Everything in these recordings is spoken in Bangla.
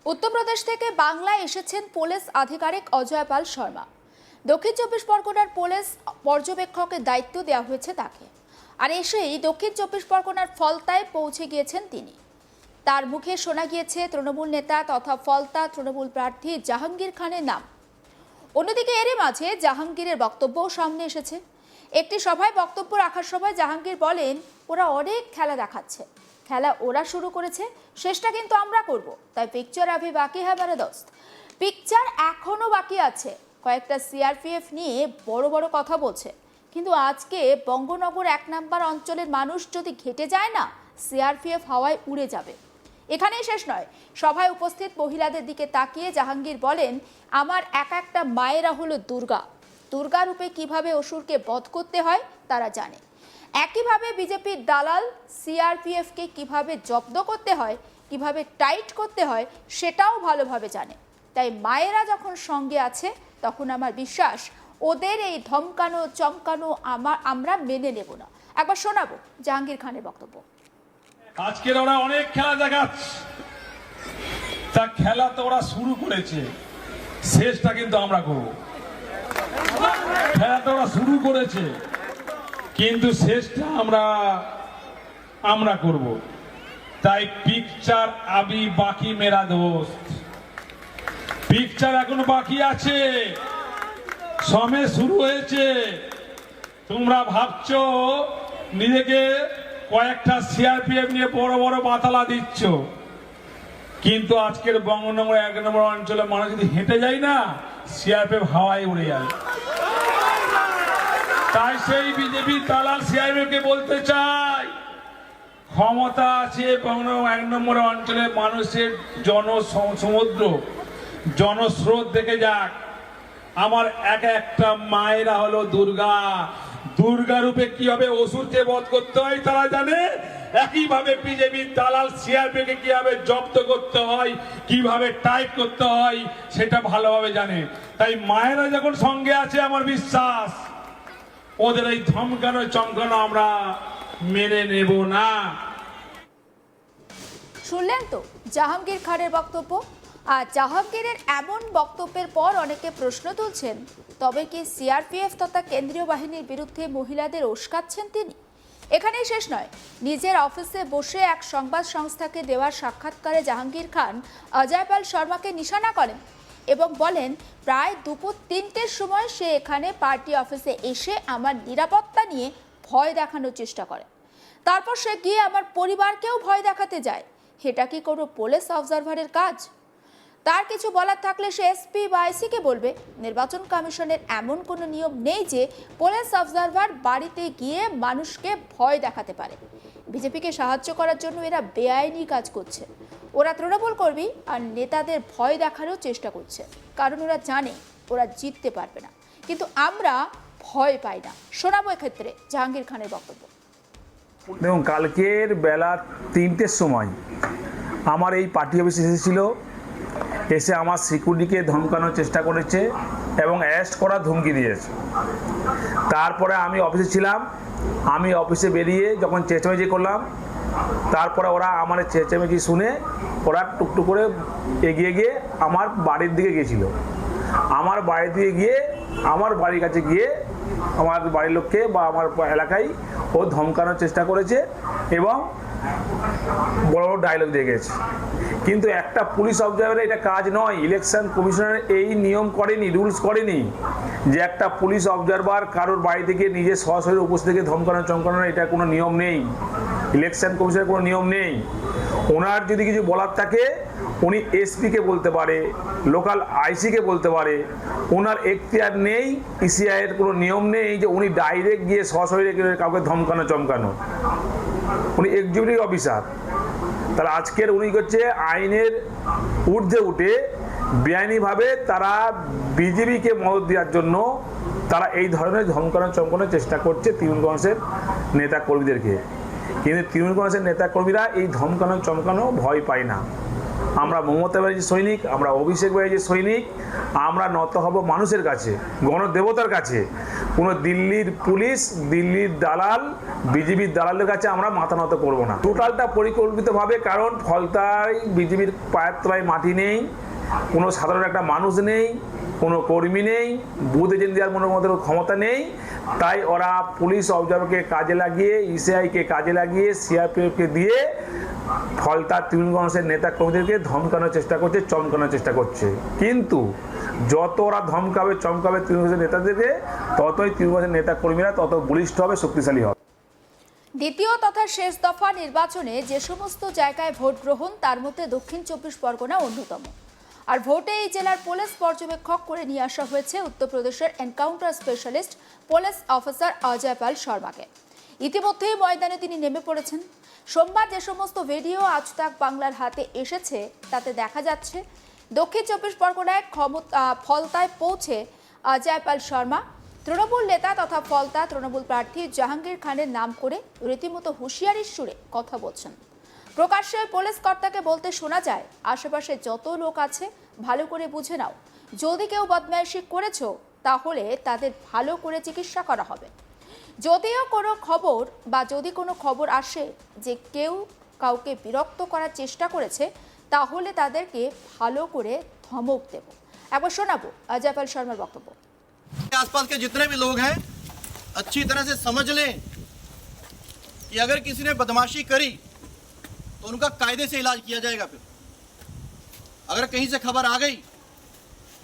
উত্তরপ্রদেশ থেকে বাংলায় এসেছেন পুলিশ আধিকারিক অজয় পাল শর্মা। দক্ষিণ চব্বিশ পরগনার পুলিশ পর্যবেক্ষকের দায়িত্ব দেওয়া হয়েছে তাকে। আর এসেই দক্ষিণ চব্বিশ পরগনার ফলতায় পৌঁছে গিয়েছেন তিনি। তার মুখে শোনা গিয়েছে তৃণমূল নেতা তথা ফলতা তৃণমূল প্রার্থী জাহাঙ্গীর খানের নাম। অন্যদিকে এরই মাঝে জাহাঙ্গীরের বক্তব্যও সামনে এসেছে। একটি সভায় বক্তব্য রাখার সময় জাহাঙ্গীর বলেন, ওরা অনেক খেলা দেখাচ্ছে, খেলা ওরা শুরু করেছে, শেষটা কিন্তু আমরা করব, তাই পিকচার আভি বাকি হ্যাঁ মেরে দোস্ত। পিকচার এখনো বাকি আছে। কয়েকটা সিআরপিএফ নিয়ে বড় বড় কথা বলছে, কিন্তু আজকে বঙ্গনগর 1 নম্বর অঞ্চলের মানুষ যদি ঘেটে যায় না, সিআরপিএফ হাওয়ায় উড়ে যাবে। এখানেই শেষ নয়, সভায় উপস্থিত মহিলাদের দিকে তাকিয়ে জাহাঙ্গীর বলেন, আমার একটা মায়েরা হলো দুর্গা, দুর্গা রূপে কিভাবে অসুরকে বধ করতে হয় তারা জানে। একইভাবে বিজেপির দালাল সিআরপিএফকে কিভাবে জব্দ করতে হয়, কিভাবে টাইট করতে হয় সেটাও ভালোভাবে জানে। তাই মায়েরা যখন সঙ্গে আছে তখন আমার বিশ্বাস ওদের এই ধমকানো চমকানো আমরা মেনে নেব না। একবার শোনাবো জাহাঙ্গীর খানের বক্তব্য। আজকের ওরা অনেক খেলা দেখাচ্ছে, তা খেলা তো ওরা শুরু করেছে, শেষটা কিন্তু আমরা করব। খেলা তো ওরা শুরু করেছে, কিন্তু শেষটা আমরা করব। তাই পিকচার আবি বাকি মেরা দোস্ত, পিকচার এখনো বাকি আছে, সময় শুরু হয়েছে। তোমরা ভাবছো নিজেকে কয়েকটা সিআরপিএফ নিয়ে বড় বড় বাতালা দিচ্ছ, কিন্তু আজকের বঙ্গনগর 1 নম্বর অঞ্চলে মানুষ যদি হেঁটে যায় না, সিআরপিএফ হাওয়ায় উড়ে যায়। তাই সেই বিজেপি দালাল সিআরপিএফ কে বলতে চাই, ক্ষমতা আছে বঙ্গনগর 1 নম্বর অঞ্চলে মানুষের জনসমুদ্র জনস্রোত দেখে যাক। আমার একটা মায়েরা হলো দুর্গা, দুর্গা রূপে কিভাবে অসুরকে বধ করতে হয় তারা জানে। একইভাবে বিজেপির দালাল সিআরপিএফ কে কিভাবে জব্দ করতে হয়, কিভাবে টাইপ করতে হয় সেটা ভালোভাবে জানে। তাই মায়েরা যখন সঙ্গে আছে, আমার বিশ্বাস ওদের এই ধমকানো চমকানো আমরা মেনে নেব না। শুনলেন তো জাহাঙ্গীর খানের বক্তব্য। আর জাহাঙ্গীরের এমন বক্তব্যের পর অনেকে প্রশ্ন তুলছেন, তবে কি সিআরপিএফ তথা কেন্দ্রীয় বাহিনীর বিরুদ্ধে মহিলাদের উস্কাচ্ছেন তিনি? এখানেই শেষ নয়, নিজের অফিসে বসে এক সংবাদ সংস্থাকে দেওয়া সাক্ষাৎকারে জাহাঙ্গীর খান অজয় পাল শর্মাকে নিশানা করেন এবং বলেন, প্রায় দুপুর 3টের সময় সে এখানে পার্টি অফিসে এসে আমার নিরাপত্তা নিয়ে ভয় দেখানোর চেষ্টা করে। তারপর সে গিয়ে আমার পরিবারকেও ভয় দেখাতে যায়। এটা কি কোনো পুলিশ অবজারভারের কাজ? তার কিছু বলার থাকলে সে এসপি বা আইসিকে বলবে। নির্বাচন কমিশনের এমন কোনো নিয়ম নেই যে পুলিশ অবজারভার বাড়িতে গিয়ে মানুষকে ভয় দেখাতে পারে। বিজেপিকে সাহায্য করার জন্য এরা বেআইনি কাজ করছে। ওরা তৃণমূল কর্মী আর নেতাদের ভয় দেখানোর চেষ্টা করছে, কারণ ওরা জানে ওরা জিততে পারবে না। কিন্তু আমরা ভয় পাই না। শোনাবো এক্ষেত্রে জাহাঙ্গীর খানের বক্তব্য। দেখুন, কালকের বেলা 3টের সময় আমার এই পার্টি অফিসে এসেছিল, এসে আমার সিকিউরিটিকে ধমকানোর চেষ্টা করেছে এবং অ্যারেস্ট করার ধমকি দিয়েছে। তারপরে আমি অফিসে ছিলাম, আমি অফিসে বেরিয়ে যখন চেঁচামেচি করলাম, তারপরে ওরা আমার চেঁচামেচি শুনে ওরা টুকটুক করে এগিয়ে গিয়ে আমার বাড়ির দিকে গিয়েছিল। আমার বাড়ির দিকে গিয়ে আমার বাড়ির কাছে গিয়ে আমার বাড়ির লোককে বা আমার এলাকায় ও ধমকানোর চেষ্টা করেছে এবং বড় বড় ডায়লগ দিয়ে গেছে। কিন্তু একটা পুলিশ অবজারভারের এটা কাজ নয়। ইলেকশন কমিশনার এই নিয়ম করেনি, রুলস করেনি যে একটা পুলিশ অবজারভার কারোর বাড়ি থেকে নিজে সরাসরি উপস্থিত থেকে ধমকানো চমকানোর, এটা কোনো নিয়ম নেই। ইলেকশন কমিশনের কোনো নিয়ম নেই। ওনার যদি কিছু বলার থাকে উনি এসপিকে বলতে পারে, লোকাল আইসিকে বলতে পারে। ওনার এখতিয়ার নেই, ইসিআইয়ের কোনো নিয়ম নেই যে উনি ডাইরেক্ট গিয়ে সরাসরি কাউকে ধমকানো চমকানো। উনি এক্সিকিউটিভ অফিসার। তাহলে আজকের উনি হচ্ছে আইনের ঊর্ধ্বে উঠে বেআইনিভাবে তারা বিজেপিকে মদত দেওয়ার জন্য তারা এই ধরনের ধমকানো চমকানোর চেষ্টা করছে তৃণমূল কংগ্রেসের নেতা কর্মীদেরকে। কিন্তু তৃণমূল কংগ্রেসের নেতা কর্মীরা এই ধমকানো চমকানো ভয় পায় না। আমরা মমতা ব্যানার্জির সৈনিক, আমরা অভিষেক ব্যানার্জির সৈনিক। আমরা নত হব মানুষের কাছে, গণদেবতার কাছে। কোনো দিল্লির পুলিশ, দিল্লির দালাল, বিজেপির দালালের কাছে আমরা মাথা নত করবো না। টোটালটা পরিকল্পিতভাবে, কারণ ফলতায় বিজেপির পায়ের তলায় মাটি নেই, কোনো সাধারণ একটা মানুষ নেই, কোনো কর্মী নেই, বুথ এজেন্ট দেওয়ার মতো ক্ষমতা নেই। তাই ওরা পুলিশ অবজার্ভারকে কাজে লাগিয়ে, ইসিআইকে কাজে লাগিয়ে, সিআরপিএফকে দিয়ে ফলতার তৃণমূল কংগ্রেসের নেতা কর্মীদেরকে ধমকানোর চেষ্টা করছে, চমকানোর চেষ্টা করছে। কিন্তু যত ওরা ধমকাবে চমকাবে তৃণমূল কংগ্রেসের নেতাদেরকে, ততই তৃণমূল কংগ্রেসের নেতা কর্মীরা তত বলিষ্ঠ হবে, শক্তিশালী হবে। দ্বিতীয় তথা শেষ দফা নির্বাচনে যে সমস্ত জায়গায় ভোট গ্রহণ, তার মধ্যে দক্ষিণ 24 পরগনা অন্যতম। আর ভোটে এই জেলার পুলিশ পর্যবেক্ষক করে নিয়ে আসা হয়েছে উত্তরপ্রদেশের encounter specialist police officer Ajay Pal শর্মাকে। ইতিমধ্যেই ময়দানে তিনি নেমে পড়েছেন। সোমবার যে সমস্ত ভিডিও আজ তাক বাংলার হাতে এসেছে, তাতে দেখা যাচ্ছে দক্ষিণ 24 পরগনায় ফলতায় পৌঁছে অজয় পাল শর্মা তৃণমূল নেতা তথা ফলতা তৃণমূল প্রার্থী জাহাঙ্গীর খানের নাম করে রীতিমতো হুঁশিয়ারির সুরে কথা বলছেন। প্রকাশ্যে পুলিশ কর্তাকে বলতে শোনা যায়, আশেপাশে যত লোক আছে ভালো করে বুঝে নাও, যদি কেউ বদমাইশি করেছো তাহলে তাদের ভালো করে চিকিৎসা করা হবে। যদিও কোনো খবর বা যদি কোনো খবর আসে যে কেউ কাউকে বিরক্ত করার চেষ্টা করেছে, তাহলে তাদেরকে ভালো করে ধমক দেব। একবার শোনাবো অজয় পাল শর্মার বক্তব্য। आसपास के जितने भी लोग हैं अच्छी तरह से समझ लें कि अगर किसी ने बदमाशी करी तो उनका कायदे से इलाज किया जाएगा। फिर अगर कहीं से खबर आ गई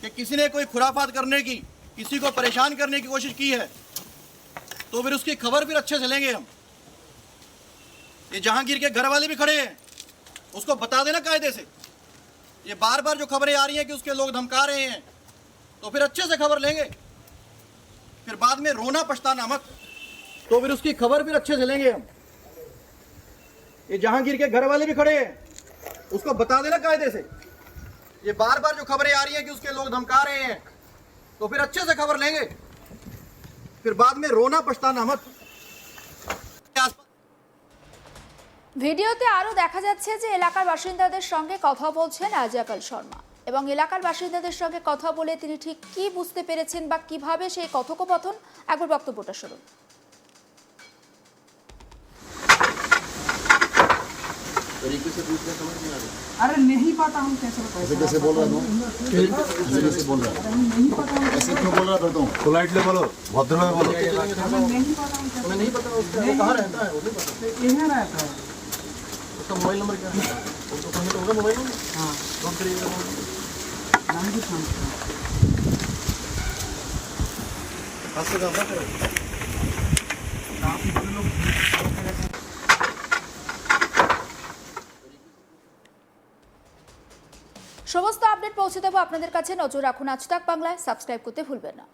कि किसी ने कोई खुराफात करने की, किसी को परेशान करने की कोशिश की है, तो फिर उसकी खबर फिर अच्छे से लेंगे हम। ये जहांगीर के घर वाले भी खड़े हैं, उसको बता देना कायदे से। ये बार बार जो खबरें आ रही हैं कि उसके लोग धमका रहे हैं, तो फिर अच्छे से खबर लेंगे, फिर बाद में रोना पछताना मत। तो फिर उसकी खबर फिर अच्छे से लेंगे हम। ये जहांगीर के घर वाले भी खड़े हैं, उसको बता देना कायदे से। ये बार बार जो खबरें आ रही हैं कि उसके लोग धमका रहे हैं, तो फिर अच्छे से खबर लेंगे, फिर बाद में रोना पछताना मत। ভিডিওতে আরও দেখা যাচ্ছে যে এলাকার বাসিন্দাদের সঙ্গে কথা বলছেন অজয় পাল শর্মা, এবং এলাকার বাসিন্দাদের সঙ্গে কথা বলে তিনি ঠিক কি বুঝতে পেরেছেন বা কিভাবে সেই কথোপকথন, একবার বক্তব্যটা শুনুন। अरे नहीं पता, हम कैसे बताएं? कैसे बोल रहा हूँ कैसे बोल रहा है नहीं पता, ऐसे क्यों बोल रहा करता हूँ पोलाइटली बोलो भद्र में बोलो हमें नहीं पता, हम कैसे नहीं पता उसका वो कहाँ रहता है, वो नहीं पता यहाँ रहता है। उसका मोबाइल नंबर क्या है, उसको कहीं तो होगा मोबाइल नंबर। हाँ, नोट करिएगा मोबाइल नंबर। नाम भी शांत है। हाथ से काम ना करो। সমস্ত আপডেট পৌঁছে দেবো আপনাদের কাছে। নজর রাখুন আজ তাক বাংলায়, সাবস্ক্রাইব করতে ভুলবেন না।